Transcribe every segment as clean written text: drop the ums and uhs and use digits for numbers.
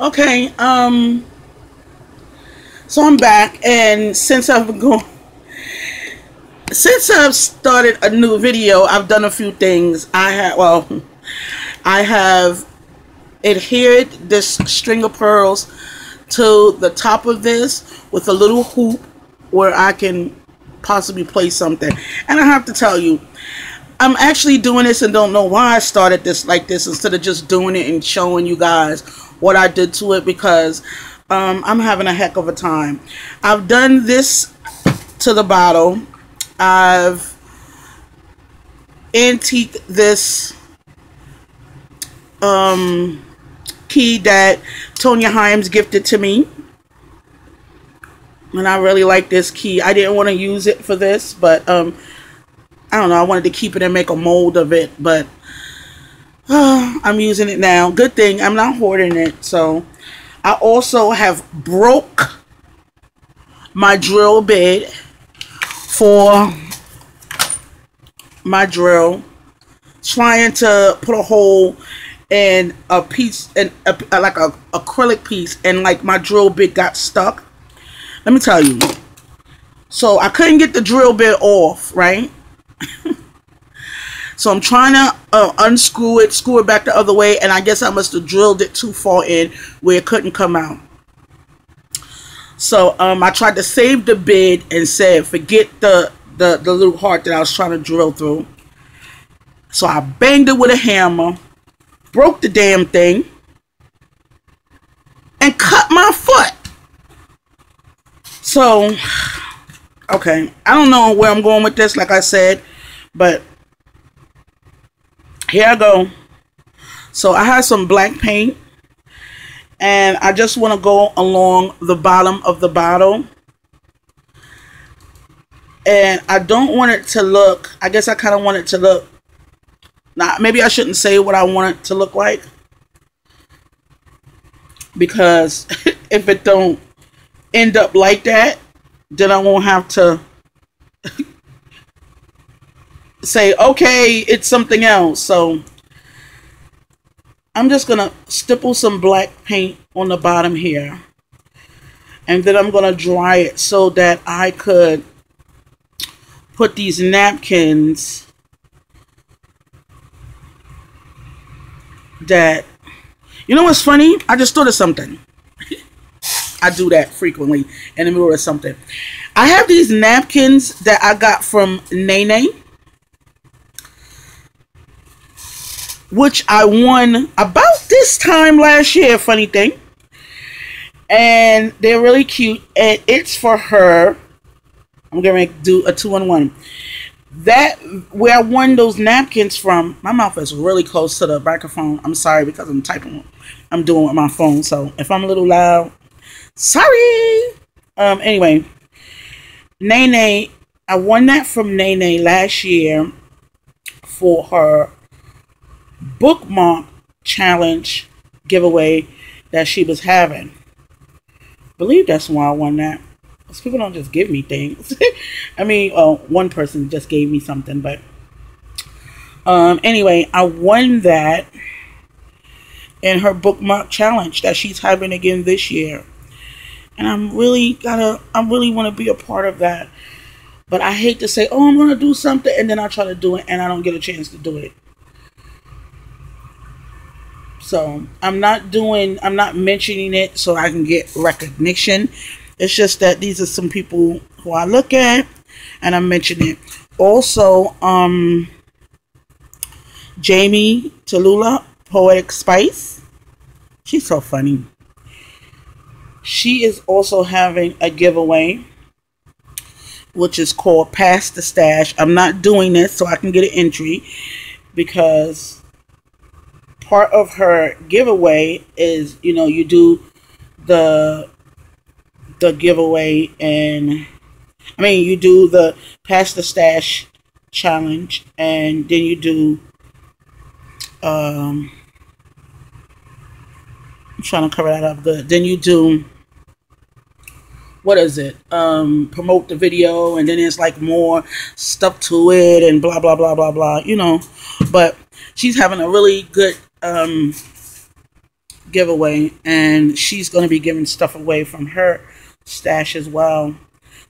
Okay, so I'm back, and since I've started a new video, I've done a few things. I have adhered this string of pearls to the top of this with a little hoop where I can possibly place something. And I have to tell you, I'm actually doing this and don't know why I started this like this instead of just doing it and showing you guys what I did to it, because I'm having a heck of a time. I've done this to the bottle. I've antiqued this key that Tonya Himes gifted to me, and I really like this key. I didn't want to use it for this, but I don't know, I wanted to keep it and make a mold of it, but I'm using it now. Good thing I'm not hoarding it. So I also have broke my drill bit for my drill, trying to put a hole in a piece, and like a acrylic piece, and like my drill bit got stuck. Let me tell you, so I couldn't get the drill bit off, right? So I'm trying to unscrew it, screw it back the other way, and I guess I must have drilled it too far in where it couldn't come out. So I tried to save the bid and said forget the little heart that I was trying to drill through. So I banged it with a hammer, broke the damn thing, and cut my foot. So, okay, I don't know where I'm going with this, like I said, but here I go. So I have some black paint, and I just want to go along the bottom of the bottle. And I don't want it to look, I guess I kind of want it to look, now maybe I shouldn't say what I want it to look like, because if it don't end up like that, then I won't have to say, okay, it's something else. So I'm just gonna stipple some black paint on the bottom here, and then I'm gonna dry it so that I could put these napkins that, you know what's funny? I just thought of something. I do that frequently in the middle of something. I have these napkins that I got from Nene, which I won about this time last year, funny thing. And they're really cute, and it's for her. I'm gonna do a 2-in-1. That, where I won those napkins from, my mouth is really close to the microphone. I'm sorry, because I'm typing, I'm doing with my phone. So if I'm a little loud, sorry. Anyway, Nene, I won that from Nene last year for her bookmark challenge giveaway that she was having. I believe that's why I won that. Because people don't just give me things. I mean, one person just gave me something, but anyway, I won that in her bookmark challenge that she's having again this year. And I really want to be a part of that. But I hate to say, oh, I'm going to do something, and then I try to do it and I don't get a chance to do it. So I'm not mentioning it so I can get recognition. It's just that these are some people who I look at and I'm mentioning it. Also, Jamie Tallulah, Poetic Spice. She's so funny. She is also having a giveaway, which is called Pass the Stash. I'm not doing this so I can get an entry, because part of her giveaway is, you know, you do the giveaway, and I mean, you do the Pass the Stash challenge, and then you do I'm trying to cover that up good. Then you do, what is it? Promote the video, and then it's like more stuff to it and blah blah blah blah blah, you know. But she's having a really good giveaway, and she's going to be giving stuff away from her stash as well.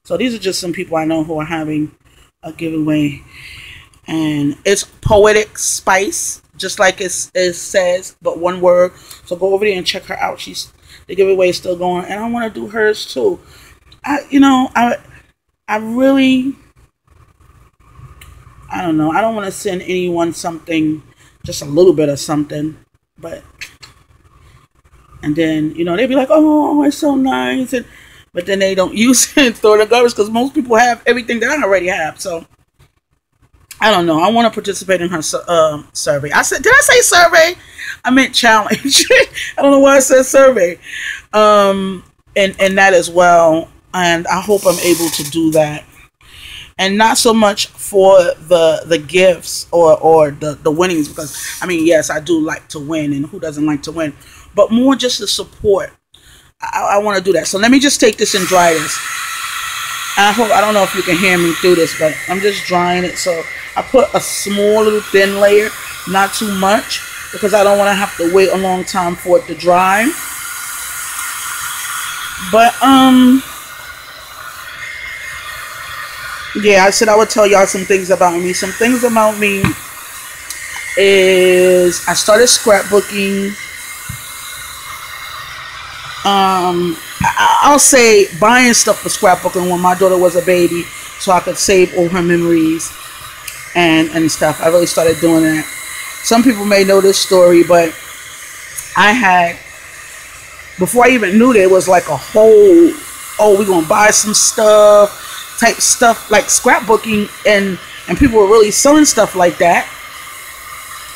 So these are just some people I know who are having a giveaway, and it's Poetic Spice, just like it says, but one word. So go over there and check her out. The giveaway is still going, and I want to do hers too. I really, I don't know. I don't want to send anyone something, just a little bit of something, and then, they'd be like, oh, it's so nice, but then they don't use it and throw it in the garbage, because most people have everything that I already have. So I don't know. I want to participate in her survey. Did I say survey? I meant challenge. I don't know why I said survey. And that as well. And I hope I'm able to do that. And not so much for the gifts or the winnings, because yes, I do like to win, and who doesn't like to win, but more just the support. I want to do that. So let me just take this and dry this. I don't know if you can hear me through this, but I'm just drying it. So I put a small little thin layer, not too much, because I don't want to have to wait a long time for it to dry. But yeah, I said I would tell y'all some things about me. Some things about me is I started scrapbooking. I'll say buying stuff for scrapbooking when my daughter was a baby, so I could save all her memories and stuff. I really started doing that. Some people may know this story, but I had, before I even knew there was like a whole, we're gonna buy some stuff type stuff, like scrapbooking, and people were really selling stuff like that.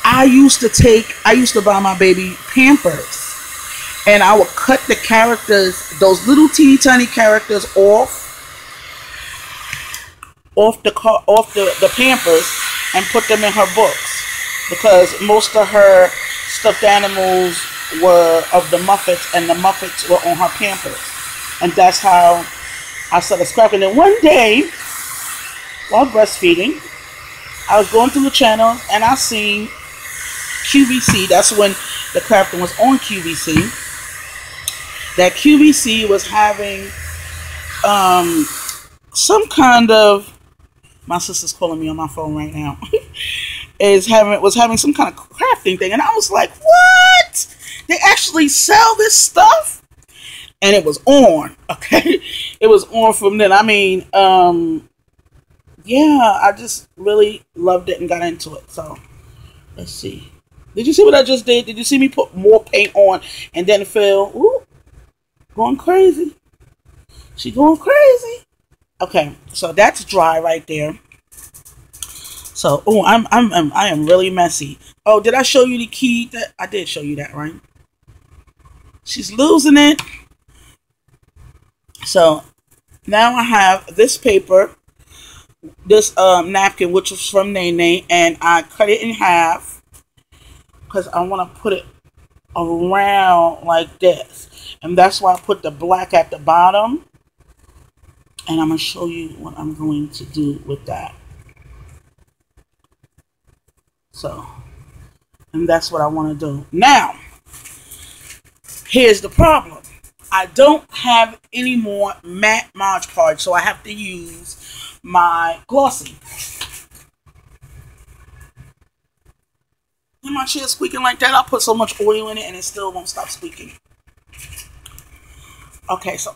I used to buy my baby Pampers, and I would cut the characters, those little teeny tiny characters off the Pampers, and put them in her books, because most of her stuffed animals were of the Muppets, and the Muppets were on her Pampers. And that's how I started scrapping. And one day, while breastfeeding, I was going through the channels, and I seen QVC. That's when the crafting was on QVC. That QVC was having some kind of, my sister's calling me on my phone right now, was having some kind of crafting thing, and I was like, what? They actually sell this stuff? And it was on, okay? It was on from then. Yeah, I just really loved it and got into it. So, let's see. Did you see what I just did? Did you see me put more paint on and then feel, ooh, going crazy. She going crazy. Okay, so that's dry right there. So, I am really messy. Oh, did I show you the key? I did show you that, right? She's losing it. So now I have this paper, this napkin, which was from Nene, and I cut it in half because I want to put it around like this, and that's why I put the black at the bottom. And I'm going to show you what I'm going to do with that. So, and that's what I want to do. Now, here's the problem. I don't have any more matte Mod Podge, so I have to use my glossy. And my chair squeaking like that. I'll put so much oil in it and it still won't stop squeaking. Okay, so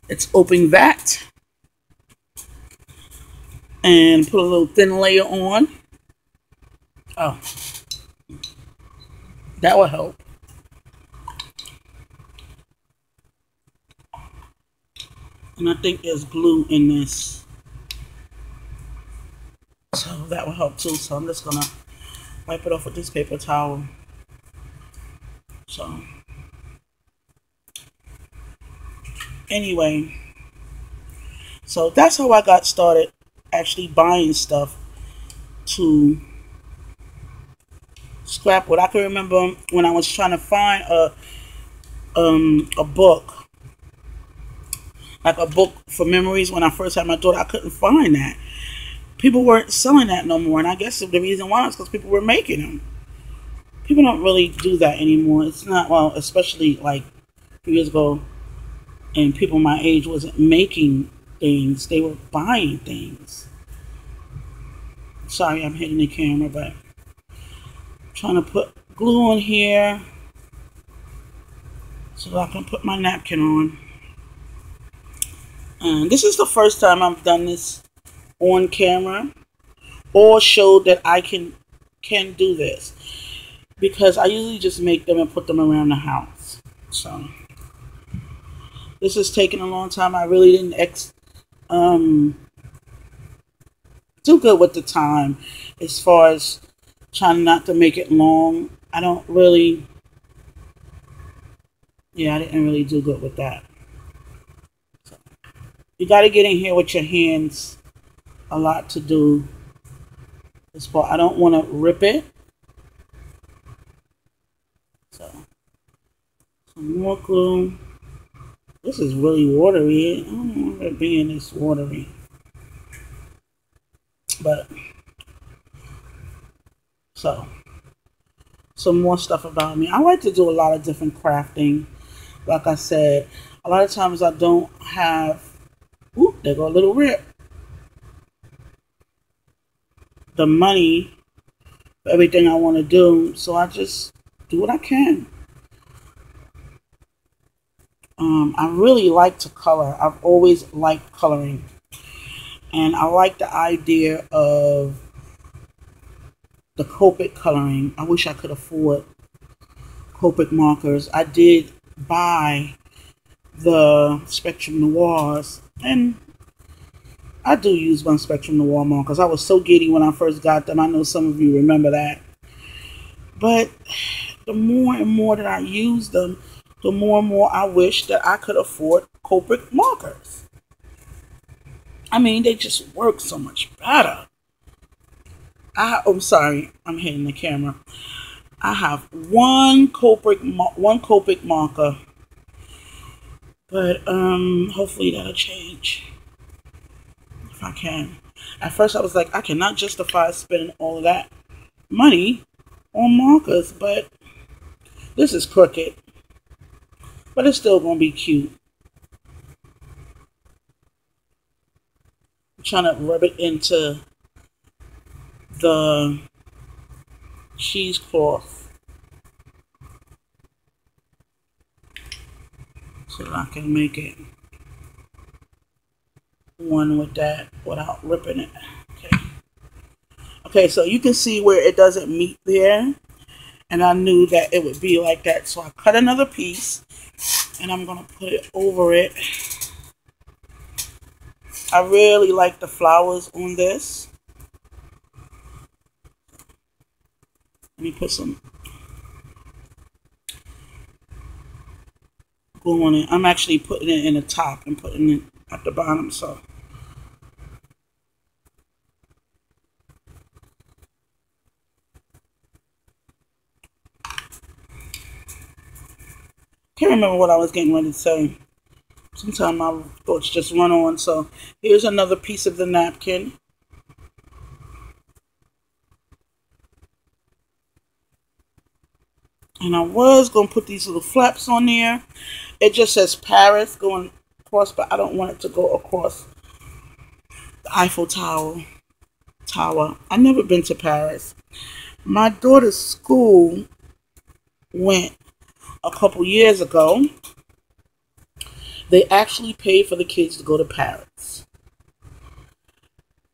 let's open that and put a little thin layer on. Oh, that will help. And I think there's glue in this, so that will help too. So I'm just gonna wipe it off with this paper towel. So anyway, so that's how I got started actually buying stuff to scrap with. I can remember when I was trying to find a book, like a book for memories. When I first had my daughter, I couldn't find that. People weren't selling that no more, and I guess the reason why is because people were making them. People don't really do that anymore. It's not, well, especially like a few years ago, and people my age wasn't making things, they were buying things. Sorry, I'm hitting the camera, but I'm trying to put glue on here so that I can put my napkin on. And this is the first time I've done this on camera or showed that I can do this, because I usually just make them and put them around the house. So this is taking a long time. I really didn't do good with the time as far as trying not to make it long. I didn't really do good with that. So, you got to get in here with your hands a lot to do this part. I don't want to rip it. So, some more glue. This is really watery. I don't want it being this watery. But, so, some more stuff about me. I like to do a lot of different crafting. Like I said, a lot of times I don't have, oop, there go a little rip, the money for everything I want to do. So I just do what I can. I really like to color. I've always liked coloring. And I like the idea of the Copic coloring. I wish I could afford Copic markers. I did buy the Spectrum Noirs, and I do use my Spectrum Noir markers. I was so giddy when I first got them. I know some of you remember that. But the more and more that I use them, the more and more I wish that I could afford Copic markers. I mean, they just work so much better. I'm sorry, I'm hitting the camera. I have one Copic marker, but hopefully that'll change if I can. At first I was like, I cannot justify spending all of that money on markers, but this is crooked, but it's still gonna be cute. I'm trying to rub it into the cheesecloth so that I can make it one with that without ripping it. Okay, so you can see where it doesn't meet there, and I knew that it would be like that, so I cut another piece and I'm gonna put it over it. I really like the flowers on this. Let me put some glue on it. I'm actually putting it in the top and putting it at the bottom, so. Can't remember what I was getting ready to say. Sometimes my thoughts just run on. So here's another piece of the napkin. And I was going to put these little flaps on there. It just says Paris going across, but I don't want it to go across the Eiffel Tower. I've never been to Paris. My daughter's school went a couple years ago. They actually paid for the kids to go to Paris.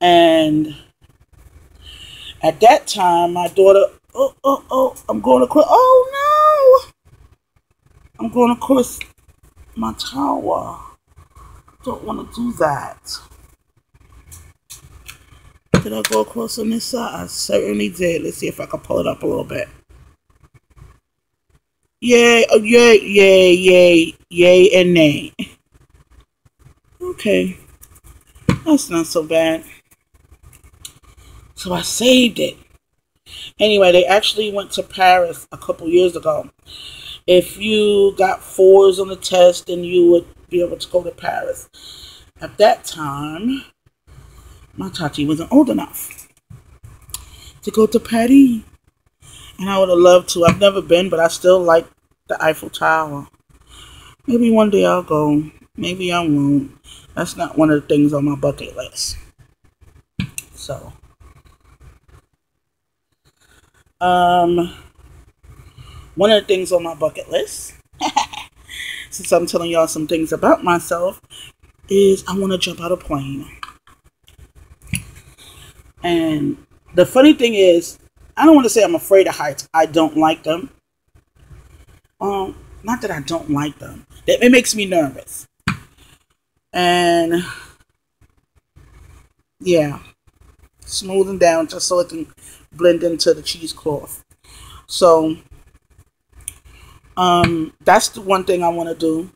And at that time, my daughter, I'm going across, oh no! I'm going across my tower. Don't want to do that. Did I go across on this side? I certainly did. Let's see if I can pull it up a little bit. Yay, oh, yay, and nay. Okay. That's not so bad. So I saved it. Anyway, they actually went to Paris a couple years ago. If you got 4s on the test, then you would be able to go to Paris. At that time, my Tati wasn't old enough to go to Paris. And I would have loved to. I've never been, but I still like the Eiffel Tower. Maybe one day I'll go. Maybe I won't. That's not one of the things on my bucket list. So, one of the things on my bucket list, since I'm telling y'all some things about myself, is I want to jump out of a plane. And the funny thing is, I don't want to say I'm afraid of heights. I don't like them. Not that I don't like them. It makes me nervous. And yeah, smoothing down just so it can blend into the cheesecloth. So that's the one thing I want to do.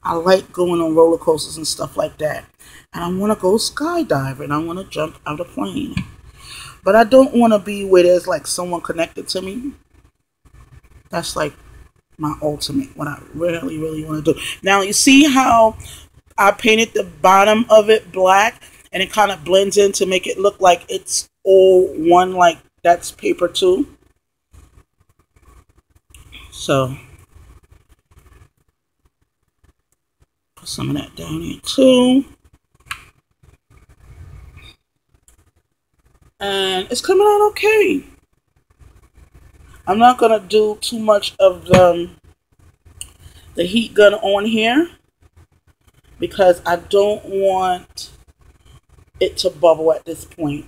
I like going on roller coasters and stuff like that. And I want to go skydiving. I want to jump out of a plane. But I don't want to be where there's like someone connected to me. That's like my ultimate, what I really, really want to do. Now, you see how I painted the bottom of it black and it kind of blends in to make it look like it's all one, like that's paper too. So, put some of that down here too. And it's coming out okay. I'm not going to do too much of the heat gun on here because I don't want it to bubble at this point.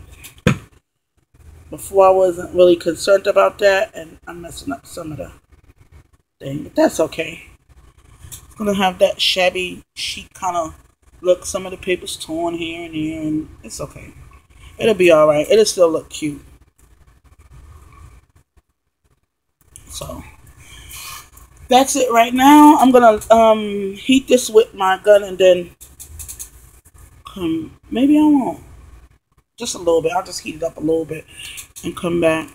Before I wasn't really concerned about that, and I'm messing up some of the thing, but that's okay. It's going to have that shabby chic kind of look. Some of the paper's torn here and there, and it's okay. It'll be alright. It'll still look cute. So that's it right now. I'm gonna heat this with my gun and then maybe I won't. Just a little bit. I'll just heat it up a little bit and come back.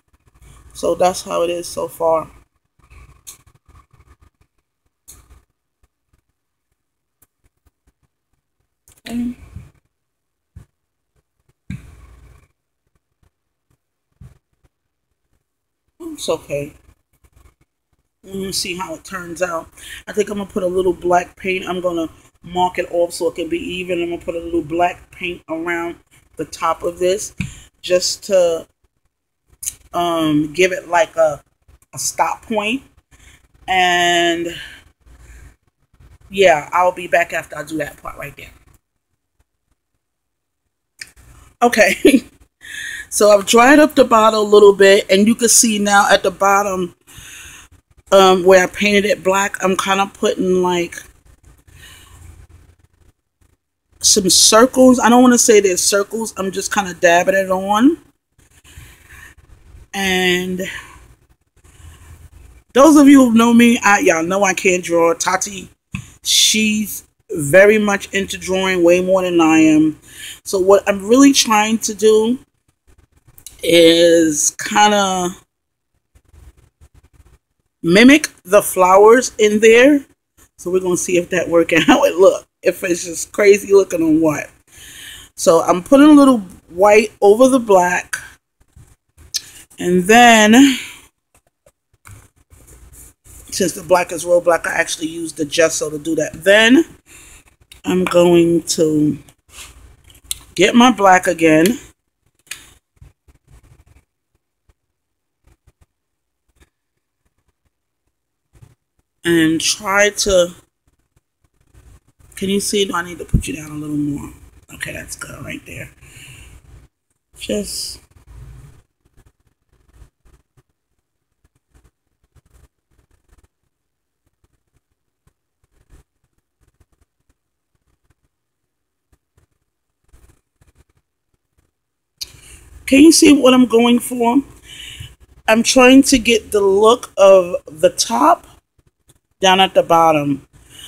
So that's how it is so far. Okay. It's okay. We'll see how it turns out. I think I'm going to put a little black paint. I'm going to mark it off so it can be even. I'm going to put a little black paint around the top of this just to give it like a stop point. And yeah, I'll be back after I do that part right there. Okay. So I've dried up the bottle a little bit, and you can see now at the bottom where I painted it black, I'm kind of putting like some circles. I don't want to say they're circles. I'm just kind of dabbing it on. And those of you who know me, y'all know I can't draw. Tati, she's very much into drawing way more than I am. So what I'm really trying to do is kind of mimic the flowers in there. So we're going to see if that works and how it looks. If it's just crazy looking or what. So I'm putting a little white over the black. And then, since the black is real black, I actually used the gesso to do that. Then I'm going to get my black again. And try to, can you see? No, I need to put you down a little more. Okay, that's good right there. Just can you see what I'm going for? I'm trying to get the look of the top down at the bottom.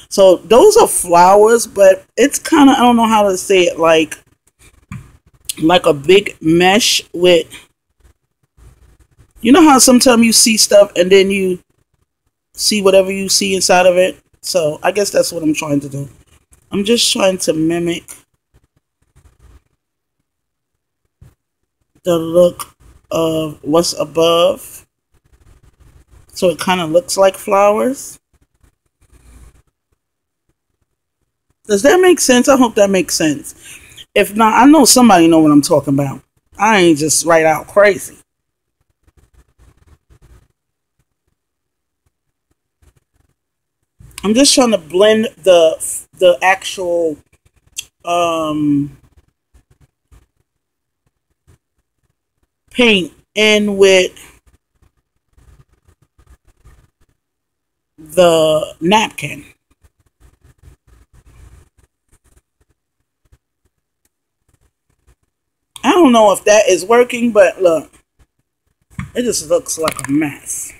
So those are flowers, but it's kind of, I don't know how to say it, like a big mesh with, you know how sometimes you see stuff and then you see whatever you see inside of it. So I guess that's what I'm trying to do. I'm just trying to mimic the look of what's above So it kind of looks like flowers. Does that make sense? I hope that makes sense. If not, I know somebody know what I'm talking about. I ain't just right out crazy. I'm just trying to blend the actual paint in with the napkin. I don't know if that is working, but look, it just looks like a mess.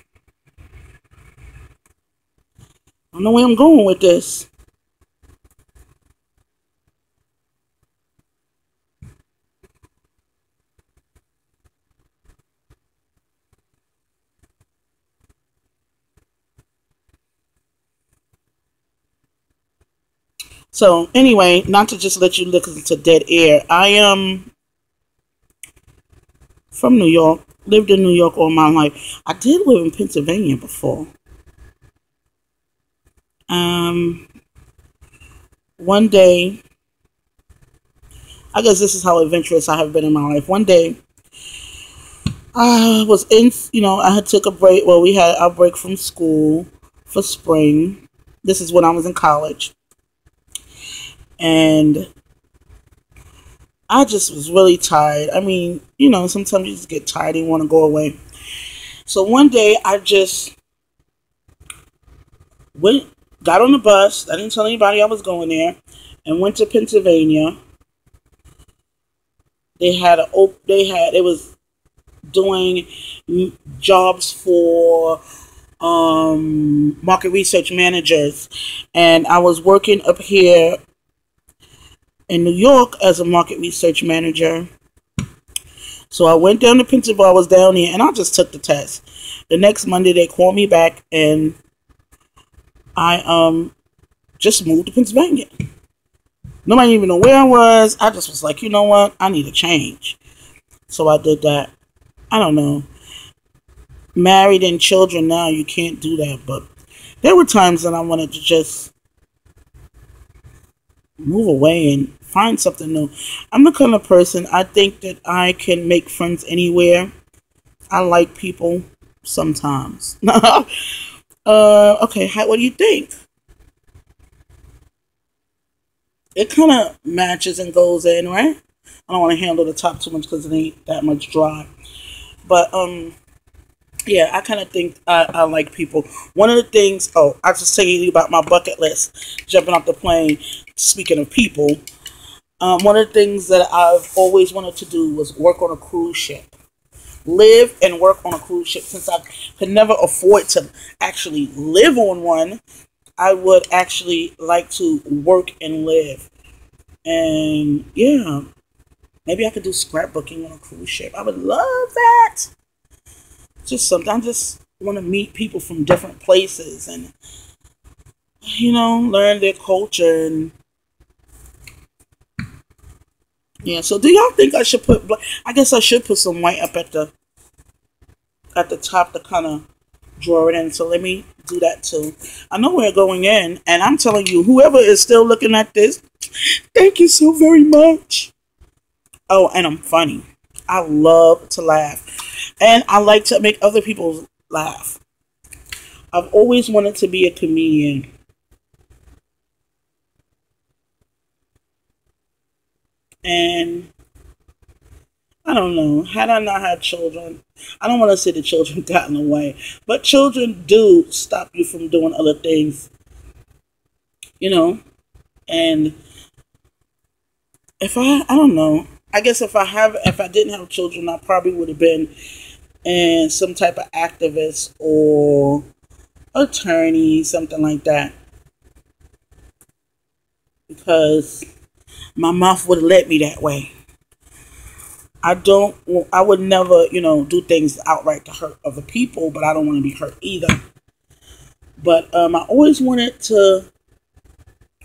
I don't know where I'm going with this. So anyway, not to just let you listen to dead air. I am from New York. Lived in New York all my life. I did live in Pennsylvania before. Um, One day, I guess this is how adventurous I have been in my life. One day, I was in, I had took a break. Well, we had our break from school for spring. This is when I was in college. And I just was really tired. I mean, sometimes you just get tired and want to go away. So one day I just got on the bus. I didn't tell anybody I was going there, and went to Pennsylvania. It was doing jobs for market research managers, and I was working up here in New York as a market research manager. So I went down to Pennsylvania. I was down there, and I just took the test. The next Monday, they called me back, and I just moved to Pennsylvania. Nobody even know where I was. I just was like, you know what? I need a change. So I did that. I don't know. Married and children now, you can't do that. But there were times that I wanted to just move away and find something new. I'm the kind of person, I think that I can make friends anywhere. I like people sometimes. Okay, what do you think? It kind of matches and goes in, right? I don't want to handle the top too much because it ain't that much dry. But yeah, I kind of think I like people. One of the things, I just tell you about my bucket list. Jumping off the plane. Speaking of people, one of the things that I've always wanted to do was work on a cruise ship. Live and work on a cruise ship. Since I could never afford to actually live on one, I would actually like to work and live. And yeah, maybe I could do scrapbooking on a cruise ship. I would love that. Just something. I just want to meet people from different places and, learn their culture. And yeah, so do y'all think I should put, I guess I should put some white up at the top to kind of draw it in. So let me do that too. I know we're going in, and I'm telling you, whoever is still looking at this, thank you so very much. Oh, and I'm funny. I love to laugh, and I like to make other people laugh. I've always wanted to be a comedian. And I don't know. Had I not had children, I don't want to say the children got in the way, but children do stop you from doing other things, you know. And I don't know. I guess if I didn't have children, I probably would have been in some type of activist or attorney, something like that, because my mouth would have led me that way. I would never, do things outright to hurt other people, but I don't want to be hurt either. But I always wanted to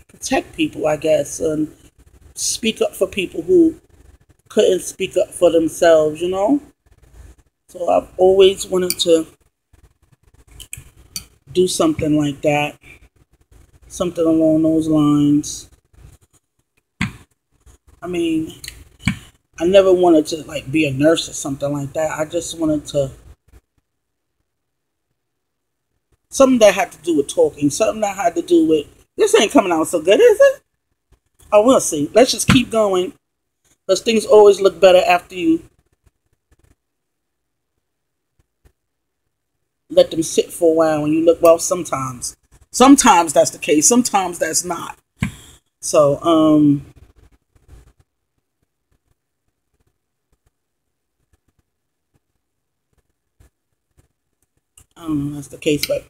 protect people, I guess, and speak up for people who couldn't speak up for themselves, So I've always wanted to do something like that. Something along those lines. I mean, I never wanted to like be a nurse or something like that. I just wanted to something that had to do with talking, something that had to do with this ain't coming out so good, is it? Oh, we'll see. Let's just keep going. Because things always look better after you let them sit for a while and you look well sometimes. Sometimes that's the case. Sometimes that's not. So, I don't know, that's the case, but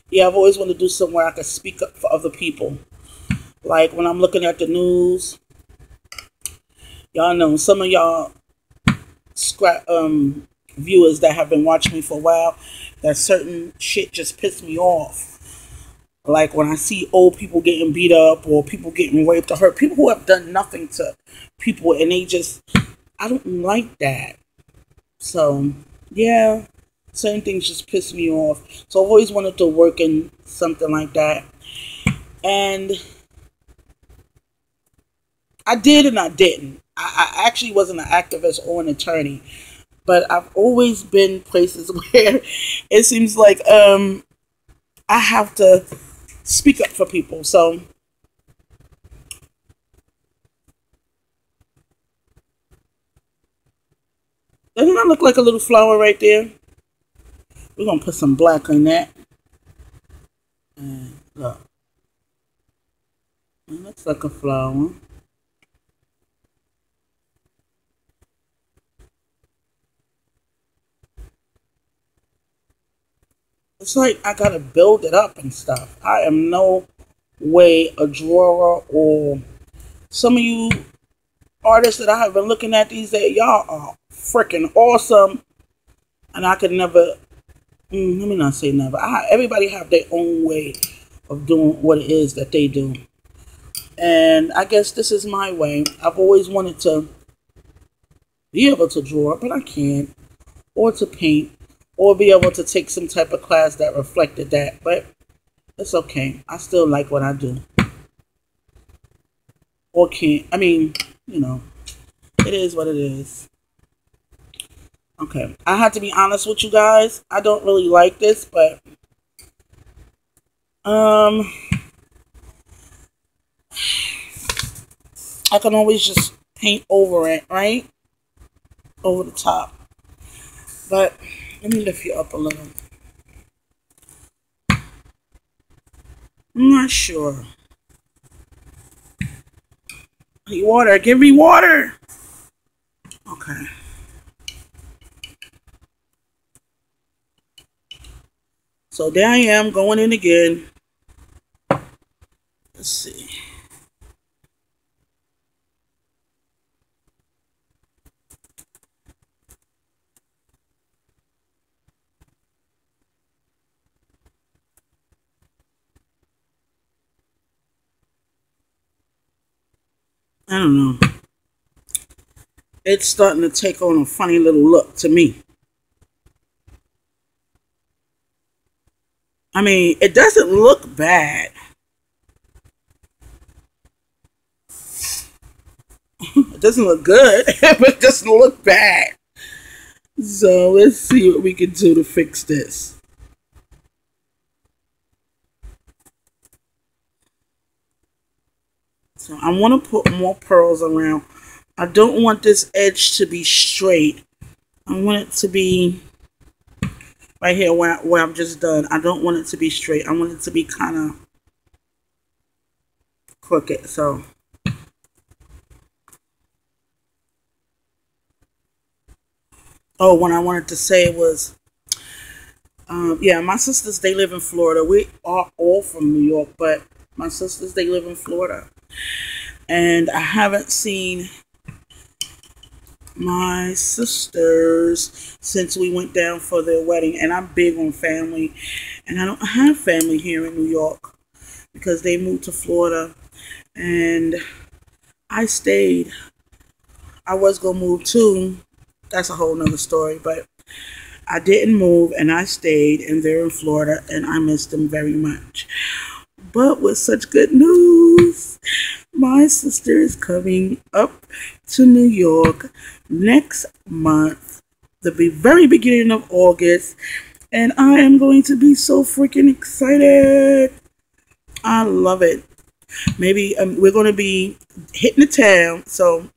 yeah, I've always wanted to do somewhere I could speak up for other people. Like when I'm looking at the news, y'all know some of y'all viewers that have been watching me for a while, that certain shit just pissed me off. Like when I see old people getting beat up or people getting raped or hurt, people who have done nothing to people, and they just, I don't like that. So yeah, certain things just piss me off. So I've always wanted to work in something like that, and I did and I didn't. I actually wasn't an activist or an attorney, but I've always been places where it seems like I have to speak up for people. So doesn't that look like a little flower right there? We're gonna put some black on that. And look, it looks like a flower. It's like I gotta build it up and stuff. I am no way a drawer, or some of you artists that I have been looking at these days, y'all are freaking awesome. And I could never, let me not say never. Everybody have their own way of doing what it is that they do. And I guess this is my way. I've always wanted to be able to draw, but I can't. Or to paint. Or be able to take some type of class that reflected that. But it's okay. I still like what I do. Or can't. I mean, you know, it is what it is. Okay. I have to be honest with you guys. I don't really like this, but I can always just paint over it, right? Over the top. But let me lift you up a little. I'm not sure. Hey, water. Give me water. Okay. So there I am going in again. Let's see. I don't know. It's starting to take on a funny little look to me. I mean, it doesn't look bad. It doesn't look good, but it doesn't look bad. So let's see what we can do to fix this. So I want to put more pearls around. I don't want this edge to be straight. I want it to be right here where I'm just done. I don't want it to be straight. I want it to be kind of crooked. So oh, what I wanted to say was, yeah, my sisters, they live in Florida. We are all from New York, but my sisters, they live in Florida. And I haven't seen my sisters since we went down for their wedding. And I'm big on family. And I don't have family here in New York because they moved to Florida. And I stayed. I was going to move too. That's a whole nother story. But I didn't move and I stayed, and they're in Florida, and I miss them very much. But with such good news, my sister is coming up to New York next month, the very beginning of August, and I am going to be so freaking excited. I love it. Maybe we're going to be hitting the town, so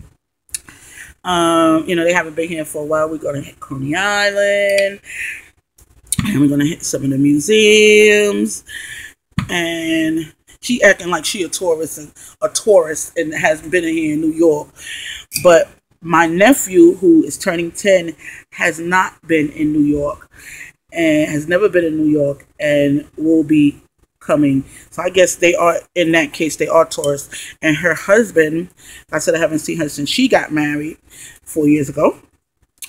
they haven't been here for a while. We're going to hit Coney Island, and we're going to hit some of the museums. And she acting like she a tourist and hasn't been here in New York. But my nephew, who is turning 10, has not been in New York and has never been in New York and will be coming. So I guess they are, in that case, they are tourists. And her husband, I said I haven't seen her since she got married 4 years ago.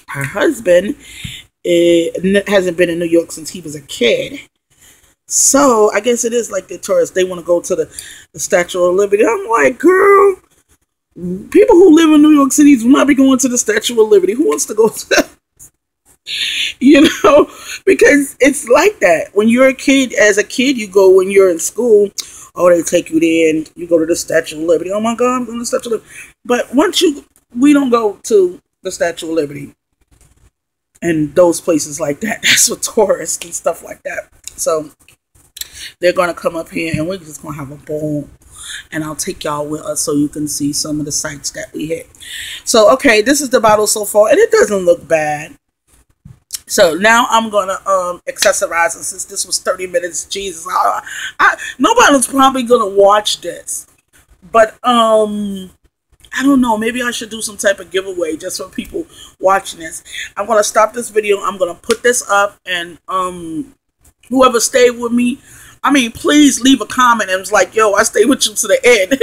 Her husband hasn't been in New York since he was a kid. So I guess it is like the tourists. They want to go to the Statue of Liberty. I'm like, girl, people who live in New York City do not be going to the Statue of Liberty. Who wants to go to that? Because it's like that. When you're a kid, as a kid, you go when you're in school. Oh, they take you there and you go to the Statue of Liberty. Oh my God, I'm going to the Statue of Liberty. But we don't go to the Statue of Liberty and those places like that. That's for tourists and stuff like that. So they're going to come up here and we're just going to have a ball. And I'll take y'all with us so you can see some of the sites that we hit. So, okay, this is the bottle so far. And it doesn't look bad. So now I'm going to accessorize. And since this was 30 minutes, Jesus, nobody's probably going to watch this. But I don't know. Maybe I should do some type of giveaway just for people watching this. I'm going to stop this video. I'm going to put this up. And whoever stayed with me, please leave a comment and was like, yo, I stayed with you to the end.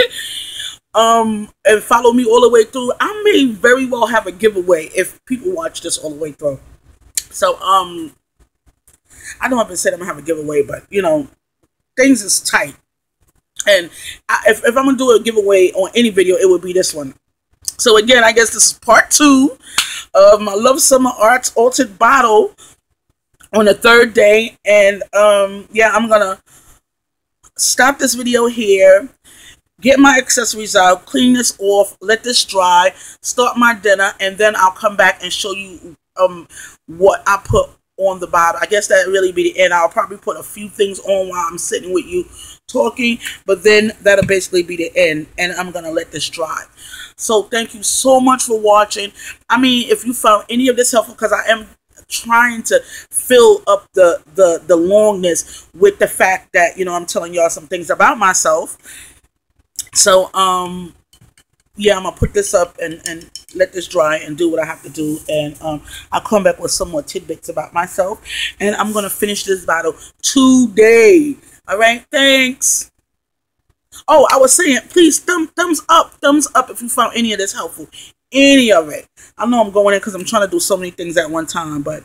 And follow me all the way through. I may very well have a giveaway if people watch this all the way through. So, I know I've been saying I'm going to have a giveaway, but, things is tight. And if I'm going to do a giveaway on any video, it would be this one. So, again, I guess this is part 2 of my Lovesummerart altered bottle on the 3rd day. And, yeah, I'm going to stop this video here, get my accessories out, clean this off, let this dry, start my dinner, and then I'll come back and show you what I put on the bottle. I guess that really be the end. I'll probably put a few things on while I'm sitting with you talking, but then that'll basically be the end, and I'm gonna let this dry. So thank you so much for watching. If you found any of this helpful, because I am trying to fill up the longness with the fact that I'm telling y'all some things about myself. So yeah, I'm gonna put this up and let this dry and do what I have to do, and I'll come back with some more tidbits about myself, and I'm gonna finish this bottle today. All right, thanks. Oh, I was saying, please thumbs up if you found any of this helpful, any of it. I know I'm going in because I'm trying to do so many things at one time, but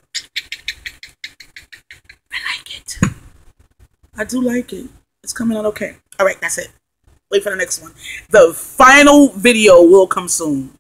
I like it. I do like it. It's coming out okay. All right, that's it. Wait for the next one. The final video will come soon.